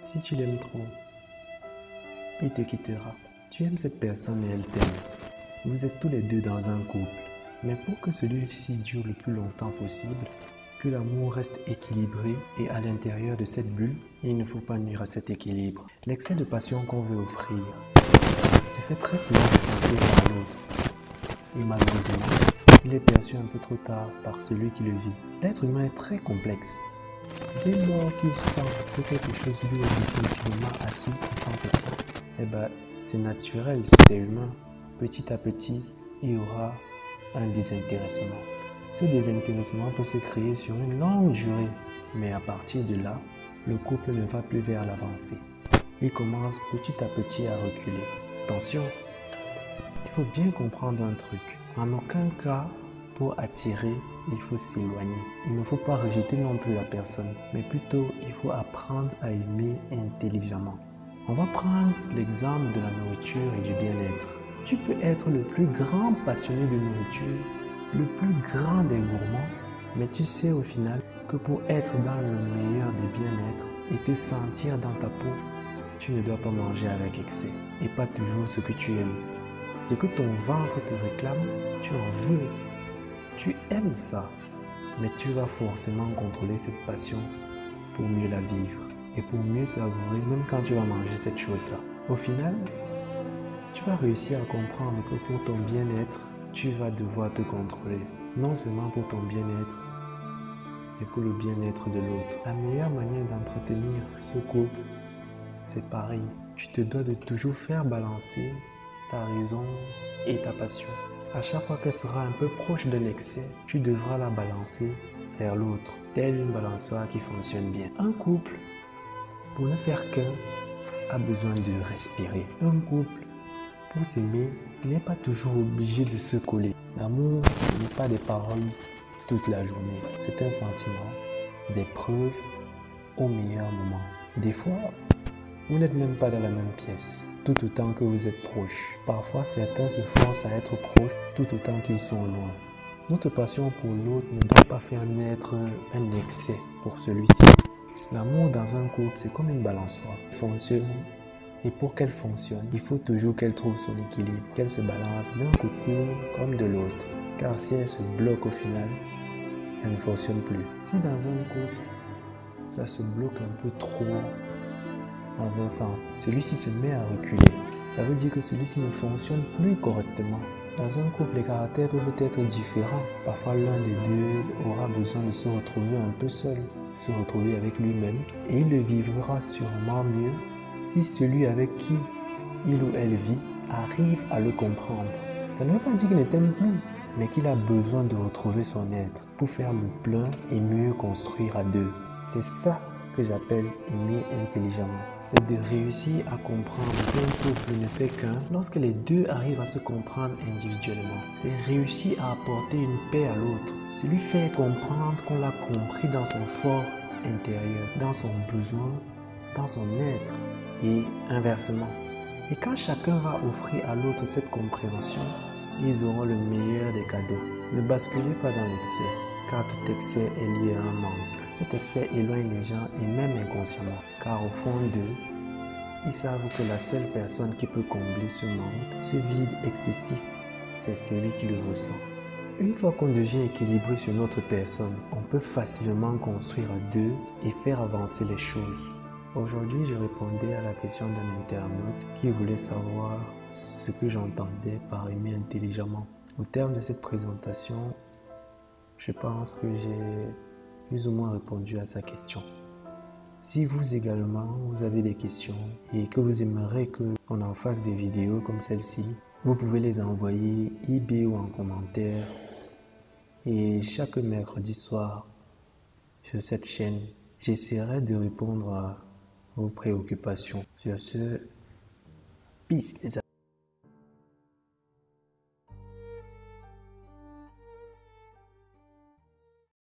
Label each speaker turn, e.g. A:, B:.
A: Si tu l'aimes trop, il te quittera. Tu aimes cette personne et elle t'aime. Vous êtes tous les deux dans un couple. Mais pour que celui-ci dure le plus longtemps possible, que l'amour reste équilibré et à l'intérieur de cette bulle, il ne faut pas nuire à cet équilibre. L'excès de passion qu'on veut offrir se fait très souvent ressentir par l'autre. Et malheureusement, il est perçu un peu trop tard par celui qui le vit. L'être humain est très complexe. Dès lors qu'il sent que quelque chose lui est définitivement acquis à 100%, c'est naturel, c'est humain. Petit à petit, il y aura un désintéressement. Ce désintéressement peut se créer sur une longue durée, mais à partir de là, le couple ne va plus vers l'avancée. Il commence petit à petit à reculer. Attention, il faut bien comprendre un truc. En aucun cas, pour attirer, il faut s'éloigner. Il ne faut pas rejeter non plus la personne, mais plutôt il faut apprendre à aimer intelligemment. On va prendre l'exemple de la nourriture et du bien-être. Tu peux être le plus grand passionné de nourriture, le plus grand des gourmands, mais tu sais au final que pour être dans le meilleur des bien-être et te sentir dans ta peau, tu ne dois pas manger avec excès et pas toujours ce que tu aimes. Ce que ton ventre te réclame, tu en veux. Tu aimes ça, mais tu vas forcément contrôler cette passion pour mieux la vivre et pour mieux savourer même quand tu vas manger cette chose-là. Au final, tu vas réussir à comprendre que pour ton bien-être, tu vas devoir te contrôler. Non seulement pour ton bien-être, mais pour le bien-être de l'autre. La meilleure manière d'entretenir ce couple, c'est pareil. Tu te dois de toujours faire balancer ta raison et ta passion. À chaque fois qu'elle sera un peu proche de l'excès, tu devras la balancer vers l'autre, telle une balançoire qui fonctionne bien. Un couple, pour ne faire qu'un, a besoin de respirer. Un couple, pour s'aimer, n'est pas toujours obligé de se coller. L'amour, ce n'est pas des paroles toute la journée. C'est un sentiment, des preuves au meilleur moment. Des fois, vous n'êtes même pas dans la même pièce, tout autant que vous êtes proches. Parfois, certains se forcent à être proches tout autant qu'ils sont loin. Notre passion pour l'autre ne doit pas faire naître un excès pour celui-ci. L'amour dans un couple, c'est comme une balançoire. Elle fonctionne, et pour qu'elle fonctionne, il faut toujours qu'elle trouve son équilibre, qu'elle se balance d'un côté comme de l'autre. Car si elle se bloque au final, elle ne fonctionne plus. Si dans un couple, ça se bloque un peu trop dans un sens, celui-ci se met à reculer. Ça veut dire que celui-ci ne fonctionne plus correctement. Dans un couple, les caractères peuvent être différents. Parfois, l'un des deux aura besoin de se retrouver un peu seul, se retrouver avec lui-même, et il le vivra sûrement mieux si celui avec qui il ou elle vit arrive à le comprendre. Ça ne veut pas dire qu'il ne t'aime plus, mais qu'il a besoin de retrouver son être pour faire le plein et mieux construire à deux. C'est ça que j'appelle aimer intelligemment. C'est de réussir à comprendre qu'un couple ne fait qu'un lorsque les deux arrivent à se comprendre individuellement. C'est réussir à apporter une paix à l'autre. C'est lui faire comprendre qu'on l'a compris dans son fort intérieur, dans son besoin, dans son être et inversement. Et quand chacun va offrir à l'autre cette compréhension, ils auront le meilleur des cadeaux. Ne basculez pas dans l'excès, car tout excès est lié à un manque. Cet excès éloigne les gens et même inconsciemment, car au fond d'eux, ils savent que la seule personne qui peut combler ce manque, ce vide excessif, c'est celui qui le ressent. Une fois qu'on devient équilibré sur notre personne, on peut facilement construire à deux et faire avancer les choses. Aujourd'hui, je répondais à la question d'un internaute qui voulait savoir ce que j'entendais par aimer intelligemment. Au terme de cette présentation, je pense que j'ai plus ou moins répondu à sa question. Si vous également, vous avez des questions et que vous aimeriez qu'on en fasse des vidéos comme celle-ci, vous pouvez les envoyer IB ou en commentaire. Et chaque mercredi soir, sur cette chaîne, j'essaierai de répondre à vos préoccupations. Sur ce, peace les amis.